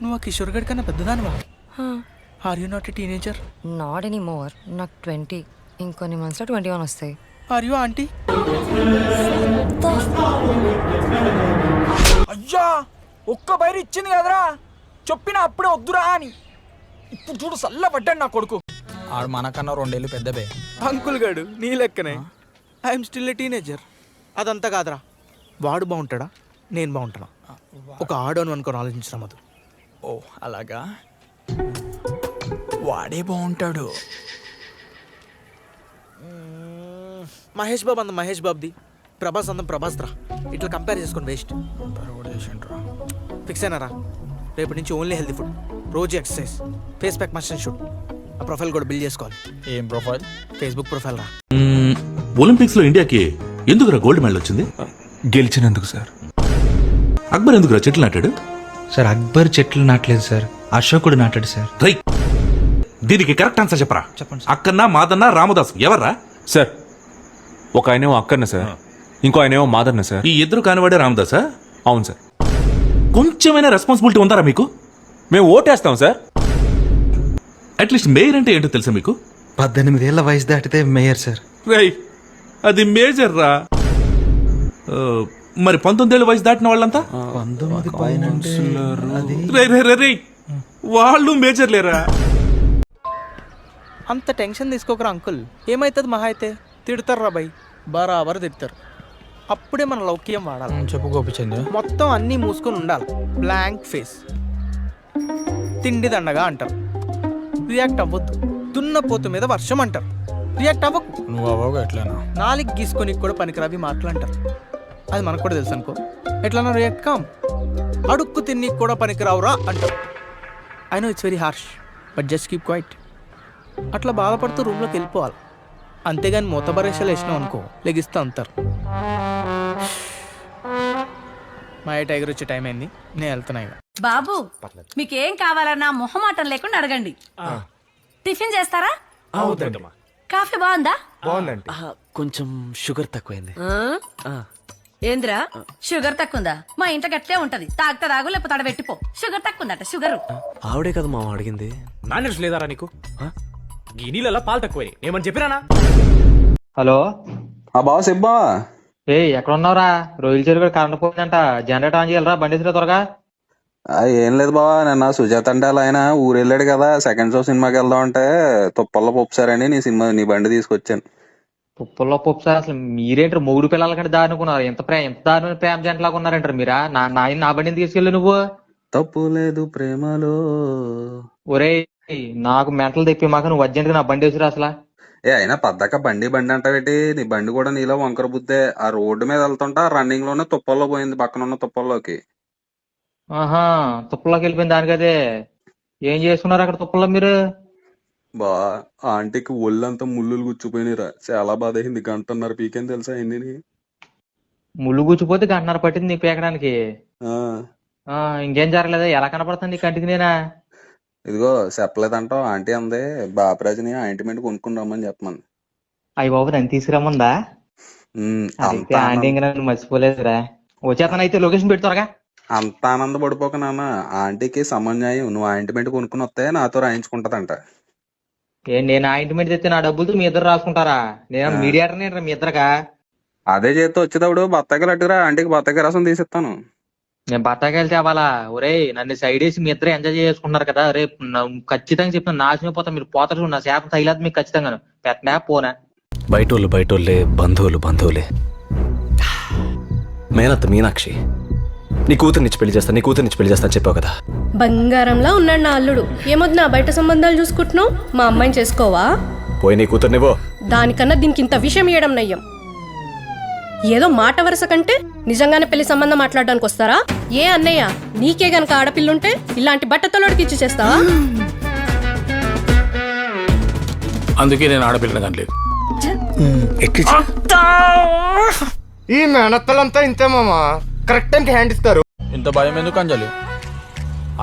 నువ్వు ఆ కిషోర్ గడ్ కన్నా పెద్దదానివా? Are you not a teenager? Not any more. నాకు 20, ఇంకొన్ని మంత్స్లో 21 వస్తాయి. Are you aunty? అయ్యా ఒక్క బైరు ఇచ్చింది కదరా, చెప్పిన అప్పుడే వద్దురా అని. ఇప్పుడు చూడు సల్ల పడ్డాడు నా కొడుకు. ఆడు మనకన్నా 2 ఏళ్ళు పెద్దబే. అంకుల్ గడు నీ లెక్కనే. I'm still a teenager. అదంతా కాదురా, వాడు బాగుంటాడా నేను బాగుంటానా? ఒక ఆడోను అనుకొని ఆలోచించడం అది. ఓ అలాగా, వాడే బాగుంటాడు. మహేష్ బాబు అందం మహేష్ బాబుది, ప్రభాస్ అందం ప్రభాస్ రా. ఇట్లా కంపేర్ చేసుకొని వేస్ట్. ఫిక్స్ అయినారా? రేపటి నుంచి ఓన్లీ హెల్తీ ఫుడ్, రోజు exercise, face pack must and shoot. ఆ ప్రొఫైల్ కూడా బిల్డ్ చేసుకోవాలి. ఏం ప్రొఫైల్? ఫేస్బుక్ ప్రొఫైల్ రా. ఒలింపిక్స్ లో ఇండియాకి ఎందుకురా గోల్డ్ మెడల్ వచ్చింది? గెలిచినందుకు సార్. అక్బర్ ఎందుకురా చెట్లు నాటాడు? సార్ అక్బర్ చెట్లు నాటలేదు సార్, అశోకుడు నాటాడు సార్. రై, దీనికి కరెక్ట్ ఆన్సర్ చెప్పరా. చెప్పండి. అక్కన్న మాదన్న రామదాస్ ఎవర్రా? సార్ ఒక ఆయనేమో అక్కన్న సార్, ఇంకో ఆయనేమో మాదన్న సార్. ఈ ఇద్దరు కానివాడే రామదాసా? అవును సార్. కొంచెమైనా రెస్పాన్సిబిలిటీ ఉందారా మీకు? మేము ఓటేస్తాం సార్. అట్లీస్ట్ మేయర్ అంటే ఏంటో తెలుసా మీకు? 18 ఏళ్ల వయసు దాటితే మేయర్ సార్. రై, అది మేజర్ రా. మరి 19 ఏళ్ళ వయసు దాటిన వాళ్ళంతా 19 పైన రే వాళ్ళు మేజర్ లేరా? అంత టెన్షన్ తీసుకోకరా అంకుల్. ఏమవుతుంది మహా అయితే? తిడతారు రా బై, బరాబర్ తిడతారు. అప్పుడే మన లౌక్యం వాడాలి. చెప్పు గోపిచంద్. మొత్తం అన్నీ మూసుకొని ఉండాలి, బ్లాంక్ ఫేస్. తిండి దండగా అంటారు, రియాక్ట్ అవ్వద్దు. దున్నపోతు మీద వర్షం అంటారు, రియాక్ట్ అవ్వకు. నువ్వు అవ్వగా ఎట్లనా? నాలుగు గీసుకొని కూడా పనికిరావి మాటలు అంటారు, అది మనకు కూడా తెలుసు అనుకో. ఎట్లన్నా రియాక్ట్ కామ్. అడుక్కు తిని కూడా పనికిరావురా అంటారు. I know it's very harsh, but just keep quiet. అట్లా బాధపడుతూ రూమ్లోకి వెళ్ళిపోవాలి. అంతేగాని మూతబరేషాలు వేసినావు అనుకో, లెగిస్తూ అంటారు. మా టైగర్ వచ్చే టైం అయింది, నేను వెళ్తున్నా ఇక. బాబు మీకేం కావాలన్నా మొహమాటం లేకుండా అడగండి. టిఫిన్ చేస్తారా? కాఫీ బాగుందా? కొంచెం షుగర్ తక్కువైంది. ఏంద్రా షుగర్ తక్కువందా? మా ఇంట గట్లే ఉంటది, తాగుతా తాగు లేకపోతే తడబెట్టిపో. షుగర్ తక్కువందట. షుగర్ ఆవిడే కదా మామ అడిగింది. మేనేజ్ లేదారా నీకు? ఈ నీళ్ళ పాలు తక్కువని ఏమని చెప్పిరానా? హలో బావ సిబ్బా, ఎక్కడ ఉన్నావురా? రొయ్యల చెరువు కరెంట్ పోయిందంట, జనరేటర్ ఆన్ చేయాలరా, బండి త్వరగా. ఏం లేదు బావా, నిన్న సుజాత అంటే ఆయన ఊరు వెళ్ళాడు కదా, సెకండ్ షో సినిమాకి వెళ్దాం అంటే తుప్పల్లో పొప్పుసారని నీ బండి తీసుకొచ్చాను. పుప్పల్లో పప్పు సార్, అసలు మీరేంటారు మొగుడు పిల్లల కంటే దారునుకున్నారు? ఎంత దారుణ ప్రేమ జంటలాగా ఉన్నారంటారు మీరా? నా బండిని తీసుకెళ్ళి నువ్వు. తప్పు లేదు ప్రేమలో. ఒరే నాకు మెంటలు తెప్పి మాకు నువ్వు అర్జెంట్ గా నా బండి వేసిరా అసలు. అయినా పద్దాక బండి అంటావేటి? నీ బండి కూడా నీలో వంకర బుద్ధే. ఆ రోడ్డు మీద వెళ్తుంటా రన్నింగ్ లోనే తుప్పల్లో పోయింది, పక్కన ఉన్న తుప్పల్లోకి. ఆహా, తుప్పల్లోకి వెళ్ళిపోయింది దానికదే. ఏం చేసుకున్నారు అక్కడ తుప్పల్లో మీరు? బా ఆంటీకి ఒళ్ళంతా ముళ్ళులు గుచ్చిపోయినరా, చాలా బాధ అయింది. 1.5 గంట పీకేం తెలుసా అయింది. ముళ్ళు గుచ్చిపోతే 1.5 గంట పట్టింది నీకు పీకడానికి? ఇంకేం జరగలేదా? ఎలా కనపడుతుంది నీ కంటికి నేనా? ఇదిగో చెప్పలేదంటావు, ఆంటీ అందే బాపరాజుని ఆయింట్మెంట్ కొనుక్కుని రమ్మని చెప్పమని. అయ్యి బాబు దాన్ని తీసుకురమ్మందా? ఆంటీ ఇంకా నన్ను మర్చిపోలేదురా. వచ్చేతనైతే లొకేషన్ పెడతారుగా. అంత ఆనందపడిపోక నాన్న, ఆంటీకి సమన్యాయం. నువ్వు ఆయింట్మెంట్ కొనుక్కుని వస్తే నాతో రాయించుకుంటదంట. నేను ఆయింట్మెంట్ తెస్తే నా డబ్బులతో మీ ఇద్దరు రాసుకుంటారా? నేను మీడియాటర్ నేను మీ ఇద్దరుగా. అదే చేస్తే వచ్చేటప్పుడు బత్తాయికాయలు అట్టుకురా, ఆంటీకి బత్తాయికాయ రసం తీసిస్తాను. నేను బత్తాయికాయలు తేవాలా? ఒరే నన్ను సైడ్ వేసి మీ ఇద్దరు ఎంజాయ్ చేసుకుంటారు కదా. రేపు ఖచ్చితంగా చెప్తాను, నాశనం పోతా. మీరు పోతారు, నా శాపం తగిలేదు మీకు ఖచ్చితంగా. పెట్టనా పోనా? బయటోళ్ళే, బంధువులే. మేనత్త మీనాక్షి, నీ కూతుర్నిచ్చి పెళ్లి చేస్తా అని చెప్పావు కదా. బంగారంలా ఉన్నాడు నా అల్లుడు. ఏమొద్దు నా బయట సంబంధాలు చూసుకుంటున్నావు? మా అమ్మాయిని చేసుకోవా? పోయి నీ కూతుర్నివో. దానికన్నా దీనికి ఇంత విషయం ఇవ్వడం నయ్యం. ఏదో మాట వరుస కంటే నిజంగానే పెళ్లి సంబంధం మాట్లాడడానికి వస్తారా? ఏ అన్నయ్య, నీకే గనక ఆడపిల్లుంటే ఇలాంటి బట్టతలోడికి ఇచ్చి చేస్తావా? అందుకే నేను ఆడపిల్లని కనలేదు. ఈ మేనత్తలంతా ఇంతే మామా, కరెక్ట్ టైంకి హ్యాండ్ ఇస్తారు. ఇంత భయం ఎందుకు అంజలి?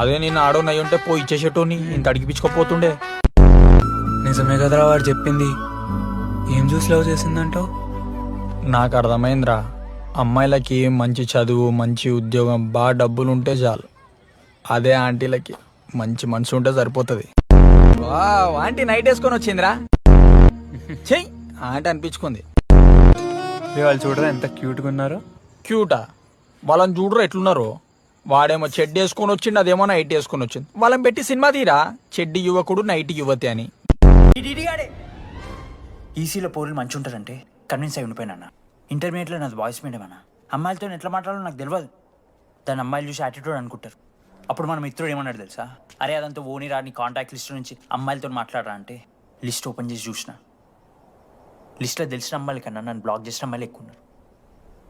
అదే నేను ఆడోనయ్యి ఉంటే పోయి ఇచ్చేసేటోని, ఇంత అడిగిపించుకోపోతుండే. నిజమే కదరా వాడు చెప్పింది. ఏం చూసి లవ్ చేసిందంటావు? నాకు అర్థమైందిరా, అమ్మాయిలకి మంచి చదువు, మంచి ఉద్యోగం, బాగా డబ్బులు ఉంటే చాలు. అదే ఆంటీలకి మంచి మనసు ఉంటే సరిపోతుంది. ఆంటీ నైట్ వేసుకొని వచ్చిందిరా. చెయ్యి ఆంటీ అనిపించుకుంది. వాళ్ళు చూడరా ఎంత క్యూట్గా ఉన్నారో. క్యూటా? వాళ్ళని చూడరు ఎట్లున్నారు. వాడేమో చెడ్డి వేసుకొని వచ్చిండు, అదేమో నైట్ వేసుకొని వచ్చింది. వాళ్ళని పెట్టి సినిమా తీరా, చెడ్డి యువకుడు నైట్ యువతి అని. ఈసీలో పౌరులు మంచి ఉంటారంటే కన్విన్స్ అయి ఉండిపోయినా. ఇంటర్మీడియట్లో నాది వాయిస్ మీడియం అన్న. అమ్మాయిలతో ఎట్లా మాట్లాడాలో నాకు తెలియదు. దాని అమ్మాయిలు చూసి యాటిట్యూడ్ అనుకుంటారు. అప్పుడు మన మిత్రుడు ఏమన్నాడు తెలుసా? అరే అదంతా ఓని రాని కాంటాక్ట్ లిస్ట్ నుంచి అమ్మాయిలతో మాట్లాడరా అంటే లిస్ట్ ఓపెన్ చేసి చూసిన. లిస్ట్లో తెలిసిన అమ్మాయిల కన్నా నన్ను బ్లాక్ చేసిన అమ్మాయిలు ఎక్కువ ఉన్నారు.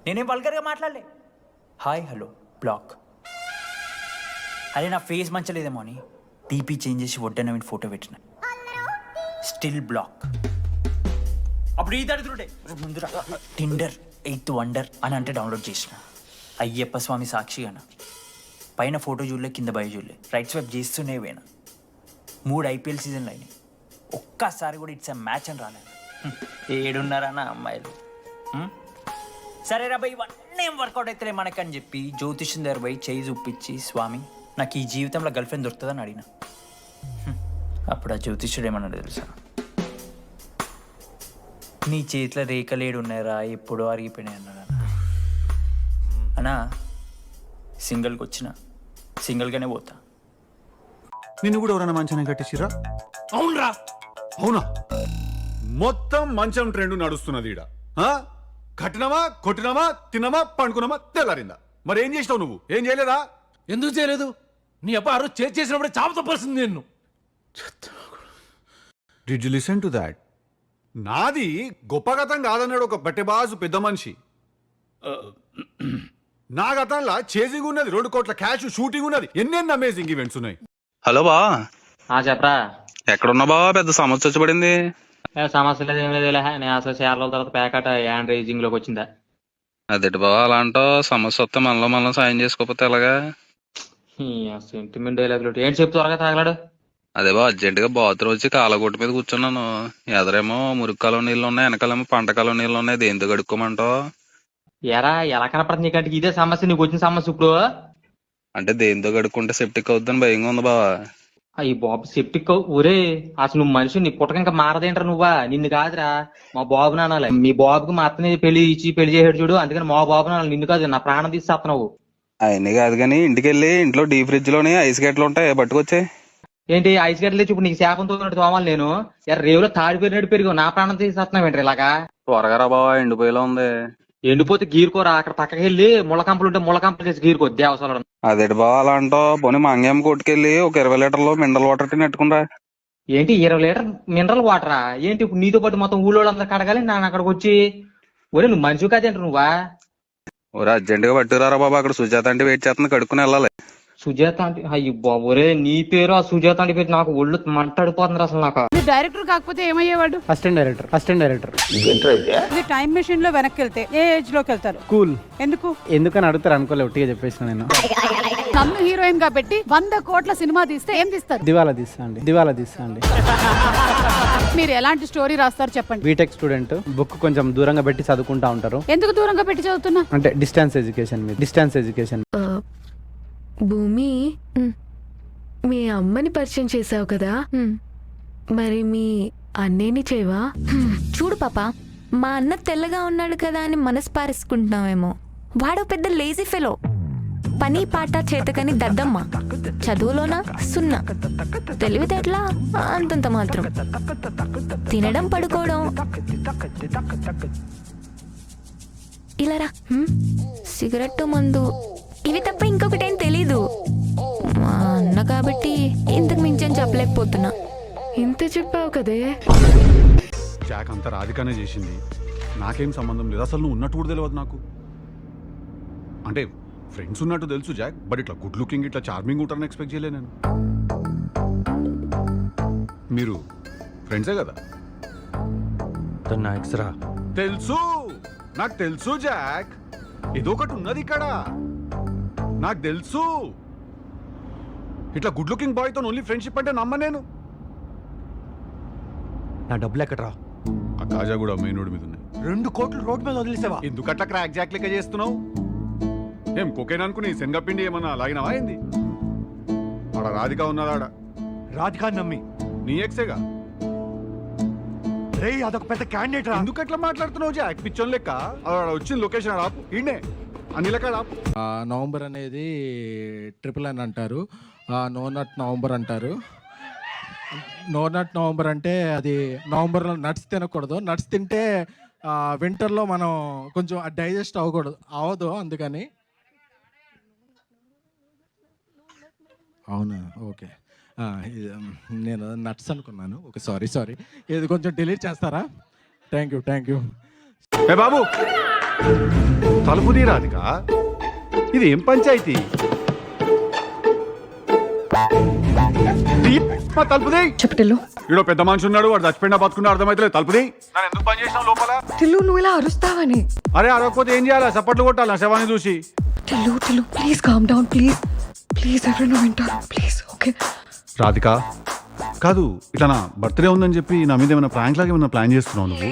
నేనేం వల్గర్గా మాట్లాడలే. Hi hello block. అరే నా ఫేస్ మంచలేదేమో అని డీపీ చేంజ్ చేసి వడ్డన ఫోటో పెట్టిన. Still block. అప్పుడు ఈ దరిద్రుడే ముందురా టిండర్ 8th వండర్ అని అంటే డౌన్లోడ్ చేసిన. అయ్యప్ప స్వామి సాక్షి అన్న. పైన ఫోటో చూడలే, కింద బయ చూడలే, రైట్ స్వైప్ చేస్తూనే పోయినా. 3 IPL సీజన్లు అయినాయి. ఒక్కసారి కూడా ఇట్స్ మ్యాచ్ అని రాలేదు. 7 అమ్మాయిలు. సరే రా భయ్, ఇవన్నీ ఏం వర్కౌట్ అవుతలే మనకని చెప్పి జ్యోతిష్యం దగ్గర పోయి చేయి చూపించి, స్వామి నాకు ఈ జీవితంలో గర్ల్ ఫ్రెండ్ దొరుకుతుందని అడిగిన. అప్పుడు ఆ జ్యోతిష్యుడు ఏమన్నాడు తెలుసా? నీ చేతిలో రేఖలేడు ఉన్నాయరా, ఎప్పుడో అరిగిపోయినాయి అన్నాడు. అన్నా సింగిల్కి వచ్చిన సింగిల్గానే పోతా. నిన్ను కూడా ఎవరైనా మంచాన్ని కట్టేసిరా? అవునరా, అవునా? మొత్తం మంచం ట్రెండ్ నడుస్తున్నది ఈడ. కట్టినమా, కొట్టినమా, తిన్నమా, పండుకున్నామా, తెల్లారిందా? మరి ఏం చేసినావు నువ్వు? ఏం చేయలేదా? ఎందుకు చేయలేదు? నీ అబ్బా ఆ రోజు చేసినప్పుడే చావు తప్పాల్సింది నిన్ను. Did you listen to that? నాది గొప్ప గతం కాదన్నాడు ఒక బట్టెబాజు పెద్ద మనిషి. నా గతంలో చేసింగ్ ఉన్నది, 2 కోట్ల క్యాష్, షూటింగ్ ఉన్నది, ఎన్నెన్ని అమేజింగ్ ఈవెంట్స్ ఉన్నాయి. హలో బా, చెప్పరా. ఎక్కడున్నా బావా? పెద్ద సమస్య వచ్చి పడింది. సమస్య లేదు, ఏం లేదు. నేను అసలు 4 రోజుల తర్వాత ప్యాకెట్ హ్యాండ్ రైజింగ్ లోకి వచ్చిందా. అదేంటి బావా అలా అంటావు? సమస్య వస్తే మనలో సాయం చేసుకోకపోతే ఎలాగా? సెంటిమెంట్ డైలాగ్ ఏంటి చెప్తూ త్వరగా తాగలాడు. అదే బా, అర్జెంటుగా బాత్రూమ్ వచ్చి కాలగొట్టు మీద కూర్చున్నాను. ఎదరేమో మురుక్కాలో నీళ్ళు ఉన్నాయి, వెనకాలేమో పంటకాలో నీళ్ళు ఉన్నాయి. దేంతో కడుక్కోమంటావు? ఎలా కనపడుతుంది నీకంటే? ఇదే సమస్య, నీకు వచ్చిన సమస్య ఇప్పుడు. అంటే దేంతో కడుక్కుంటే సెప్టిక్ అవుతుందని భయంగా ఉంది బావా. అయ్యి బాబు సెప్టిక్ ఒరే, అసలు నువ్వు మనిషి, నీ పుట్టక ఇంకా మారదేంట్రా నువ్వా? నిన్ను కాదురా మా బాబు నానాలి. మీ బాబుకి మా అత్తని పెళ్లి చేసాడు చూడు, అందుకని మా బాబు నానాలి, నిన్ను కాదు. నా ప్రాణం తీసేస్తున్నావు. అవన్నీ కాదు కానీ ఇంటికి వెళ్ళి ఇంట్లో డీ ఫ్రిడ్జ్ లోని ఐస్ గడ్డలు ఉంటాయి, పట్టుకొచ్చే. ఏంటి ఐస్ గడ్డలు ఇప్పుడు నీకు శాపంతో తోమాలి నేను? రేవులో తాడిపోయినట్టు పెరిగావు, నా ప్రాణం తీసేస్తున్నావు ఏంటి ఇలాగా? త్వరగా రా బావా, ఎండిపోయేలా ఉంది. ఎండిపోతే గీరుకోరా, అక్కడ పక్కకి వెళ్ళి ముళ్ళకంపలు ఉంటే ముళ్ళకంపలు చేసి గీరుకో దేవసలు. అదేంటి బావా అలా అంటావు? పోనీ మంగేం కొట్టుకెళ్ళి ఒక 20 లీటర్లు మినరల్ వాటర్ నెట్టుకురా. ఏంటి 20 లీటర్ మినరల్ వాటరా? ఏంటి ఇప్పుడు నీతో పాటు మొత్తం ఊళ్ళో అందరూ కడగాలి నేను అక్కడికి వచ్చి? ఒరే నువ్వు మనిషి కాదేంట నువ్వా? ఒరే అర్జెంటుగా పట్టుకురారా బాబా, అక్కడ సుజాత అంటే వెయిట్ చేస్తుంది, కడుక్కుని వెళ్ళాలి. సుజాత అంటే అయ్యి బాబు, ఒరే నీ పేరు ఆ సుజాత అంటే పేరు, నాకు ఒళ్ళు మంటాడిపోతుంది అసలు. నాకు డైరెక్టర్ కాకపోతే ఏమయ్యేవాడు? Assistant director. ఇది టైం మెషిన్ లో వెనక్కి వెళ్తే ఏ ఏజ్ లోకి వెళ్తారు? కూల్. ఎందుకు? ఎందుకని అడుగుతారు అనుకోలే, ఒట్టిగా చెప్పేసిన నేను. నన్ను హీరోయిన్ గా పెట్టి 100 కోట్ల సినిమా తీస్తే ఏం తీస్తారు? దివాలా తీస్తా అండి. మీరు ఎలాంటి స్టోరీ రాస్తారు చెప్పండి. బీటెక్ స్టూడెంట్, బుక్ కొంచెం దూరంగా పెట్టి చదువుకుంటా ఉంటారు. ఎందుకు దూరంగా పెట్టి చదువుతున్నా? అంటే డిస్టెన్స్ ఎడ్యుకేషన్. భూమి, మీ అమ్మని పరిచయం చేసావు కదా, మరి మీ అన్నేని చేయవా? చూడు పాప, మా అన్న తెల్లగా ఉన్నాడు కదా అని మనసు పారేసుకుంటున్నావేమో. వాడు పెద్ద లేజీ ఫెలో, పని పాట చేతకని దద్దమ్మ, చదువులోనా 0, తెలివితేటలా అంతంత మాత్రం, తినడం పడుకోవడం. ఇలా రా, సిగరెట్టు మందు ఇవి తప్ప ఇంకొకటేం తెలీదు. మా అన్న కాబట్టి ఇంతకు మించని చెప్పలేకపోతున్నా. ఇంత చెప్పావు కదే. జాక్ అంతా రాధికానే చేసింది, నాకేం సంబంధం లేదు. అసలు నువ్వు ఉన్నట్టు కూడా తెలియదు నాకు. అంటే ఫ్రెండ్స్ ఉన్నట్టు తెలుసు జాక్, బట్ ఇట్లా గుడ్ లుకింగ్, ఇట్లా చార్మింగ్ ఉంటారని ఎక్స్పెక్ట్ చేయలే నేను. మీరు ఫ్రెండ్సే కదా? తెలుసు, నాకు తెలుసు జాక్, ఏదో ఒకటి ఉన్నది ఇక్కడ, నాకు తెలుసు. ఇట్లా గుడ్ లుకింగ్ బాయ్ తో ఓన్లీ ఫ్రెండ్షిప్ అంటే నమ్మ నేను. నా డబ్బులు ఎక్కడరా? ఆ కాజా కూడా మెయిన్ రోడ్ మీద ఉన్నాయి. 2 కోట్లు రోడ్ మీద వదిలేసావా? ఎందుకట్లా క్రాక్ జాక్ లెక్క చేస్తున్నావు? ఏం కొకేన్ అనుకుని శనగపిండి ఏమన్నా లాగినావా ఏంది? ఆడ రాధిక ఉన్నదాడ. రాధికా నమ్మి నీ ఎక్సేగా. రే అదొక పెద్ద క్యాండిడేట్ రా. ఎందుకు ఎట్లా మాట్లాడుతున్నావు జాక్? పిచ్చోన్ లెక్క. ఆడ వచ్చిన లొకేషన్ ఆపు ఈయనే అన్ని లెక్క ఆపు. నవంబర్ అనేది ట్రిపుల్ అని అంటారు, నో నట్ నవంబర్ అంటారు. నో నట్ నవంబర్ అంటే అది నవంబర్లో నట్స్ తినకూడదు. నట్స్ తింటే వింటర్లో మనం కొంచెం డైజెస్ట్ అవ్వదు అందుకని. అవునా, ఓకే. నేను నట్స్ అనుకున్నాను. Okay, sorry. ఇది కొంచెం డిలీట్ చేస్తారా? Thank you. ఏ బాబు తలుపు తీ రాధిక. ఇది ఏం పంచాయతీ? తలుపు తీ. చెప్పటిల్లు ఈడో పెద్ద మనిషి ఉన్నాడు, వాడు చచ్చిపోయినా బతుకున్నా అర్థమైతే తలుపు తీ. నన్ను ఎందుకు పని చేసినావు లోపల? టిల్లు నువ్వు ఇలా అరుస్తావని. అరే అరవకపోతే ఏం చేయాలా? చప్పట్లు కొట్టాలా శవాన్ని చూసి? Tillu please calm down, please ఎవరైనా వింటారు ప్లీజ్. ఓకే రాధిక కాదు, ఇట్లా నా బర్త్డే ఉందని చెప్పి నా మీద ఏమైనా ప్రాంక్ లాగా ఏమైనా ప్లాన్ చేస్తున్నావు నువ్వు?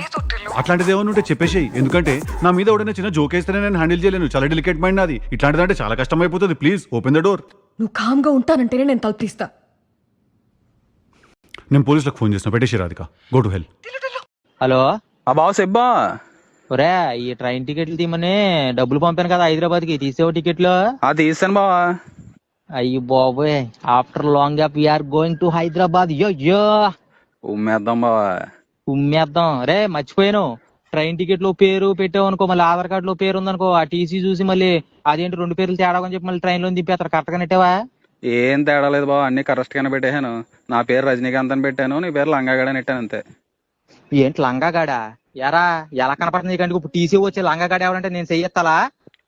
అట్లాంటిది ఏమైనా ఉంటే చెప్పేసేయి. ఎందుకంటే నా మీద ఎవడైనా చిన్న జోక్ వేస్తేనే నేను హ్యాండిల్ చేయలేను. చాలా డెలికేట్ మైండ్ అది. ఇట్లాంటిదంటే చాలా కష్టం అయిపోతుంది. Please open the door. నువ్వు కామ్గా ఉంటానంటేనే నేను తలుపు తీస్తా. నేను పోలీసులకు ఫోన్ చేసిన. పెట్టేసి Radhika, go to hell. Hello బావ సెబ్బా. ఒరే ఈ ట్రైన్ టికెట్లు తీమని డబ్బులు పంపాను కదా హైదరాబాద్ కి, తీసేవో టికెట్లు? తీసాను బావా. అయ్యి బాబోయ్, after long gap we are going to Hyderabad. యో ఉమ్మేద్దాం బావా. ఉమ్మేద్దాం. రే మర్చిపోయాను, ట్రైన్ టికెట్ లో పేరు పెట్టావు అనుకో, మళ్ళీ ఆధార్ కార్డు లో పేరు ఉందనుకో, ఆ టీసీ చూసి మళ్ళీ అదేంటి 2 పేర్లు తేడా అని చెప్పి మళ్ళీ ట్రైన్ లో దింపేస్తారు. కరెక్ట్ గా నెట్టావా? ఏం తేడా లేదు బావ, అన్ని కరెక్ట్ గానే పెట్టేశాను. నా పేరు రజనీకాంత్ అని పెట్టాను, నీ పేరు లంగాగడ నెట్టాను అంతే. ఏంటి లంగాగాడా? ఎరా ఎలా కనపడుతుంది కంటే ఇప్పుడు టీసీ వచ్చే లంగాగాడ ఎవరంటే నేను చెయ్యెత్తాలా?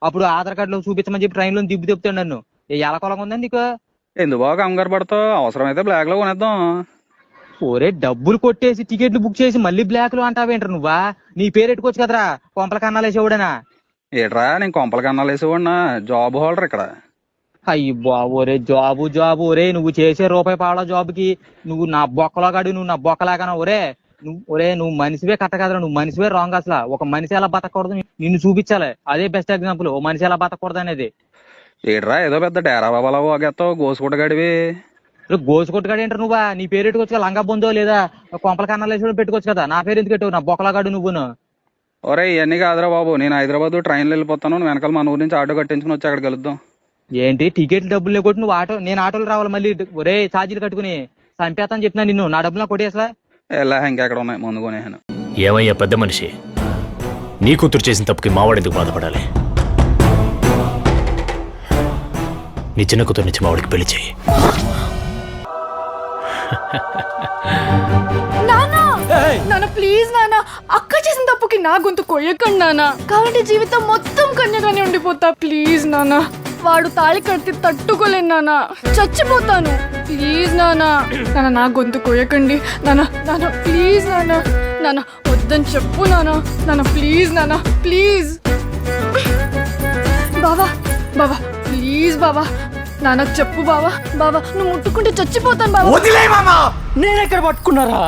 అప్పుడు ఆధార్ కార్డు లో చూపించమని చెప్పి ట్రైన్ లో దిబ్బు తిప్పుతాడు నన్ను. ఎలా కొలం ఉందని నీకు? ఎందుకు బాగా కంగారు పడతావు? అవసరమైతే బ్లాక్ లో కొనేద్దాం. ఒరే డబ్బులు కొట్టేసి టికెట్లు బుక్ చేసి మళ్ళీ బ్లాక్ లో అంటావేంటారు నువ్వా? నీ పేరు ఎట్టుకోవచ్చు కదరా, కొంపల కన్నాలేసేవాడనా? ఏట్రా, నేను కొంపల కన్నాలు వేసేవాడినా? జాబ్ హోల్డర్ ఇక్కడ. అయ్యి బాబు, ఒరే జాబు ఒరే నువ్వు చేసే రూపాయి పావలా జాబుకి నువ్వు నా బొక్కలో గాడి, నువ్వు నా బొక్కలాగానా? నువ్వు మనిషివే కట్ట కదరా, నువ్వు మనిషివే రాంగ్. అసలు ఒక మనిషి ఎలా బతకూడదు నిన్ను చూపించాలి. అదే బెస్ట్ ఎగ్జాంపుల్, ఓ మనిషి ఎలా బతకూడదు అనేది. ఏట్రా ఏదో పెద్ద డేరా బాబాలా పోగేస్తావు, గోసుకుంట గడివి. గోసుకొట్టుగాడు ఏంటారు నువ్వా? నీ పేరు పెట్టుకోవచ్చు కదా, లంగా బొందో లేదా కొంపల కన్నాలు వేసి పెట్టుకోవచ్చు కదా. నా పేరు ఎందుకు పెట్టావు? నా బొక్కలాగాడు నువ్వును. ఒరే ఇవన్నీ కాదురా బాబు, నేను హైదరాబాద్ ట్రైన్లో వెళ్ళిపోతాను, వెనకాల మన ఊరి నుంచి ఆటో కట్టించుకుని వచ్చి అక్కడ కలుద్దాం. ఏంటి టికెట్ డబ్బులు లేకొట్టి నువ్వు నేను ఆటోలు రావాలి మళ్ళీ? ఒరే ఛార్జీలు కట్టుకుని చంపేస్తాను చెప్తున్నా నిన్ను. నా డబ్బులు కొట్టేసలా ఎలా ఇంకెక్కడ ఉన్నాయి ముందు కొనేసాను. ఏమయ్యా పెద్ద మనిషి, నీ కూతురు చేసిన తప్పుకి మావాడు ఎందుకు బాధపడాలి? నీ చిన్న కూతురు నుంచి మావాడికి పెళ్లి చేయి. నాన్న ప్లీజ్ నాన్న, అక్క చేసిన తప్పుకి నా గొంతు కొయ్యకండి నాన్న. కాబట్టి జీవితం మొత్తం కన్యగానే ఉండిపోతా. ప్లీజ్ నాన్న, వాడు తాళి కడితే తట్టుకోలేను నాన్న, చచ్చిపోతాను. ప్లీజ్ నాన్న, నా గొంతు కొయ్యకండి నాన్న ప్లీజ్ నాన్న వద్దని చెప్పు నాన్న ప్లీజ్ ప్లీజ్. బావా ప్లీజ్ నాన్న చెప్పు బావా. నువ్వు ముట్టుకుంటే చచ్చిపోతాను బావా. వదిలే మామా, నేనెక్కడ పట్టుకున్నారా?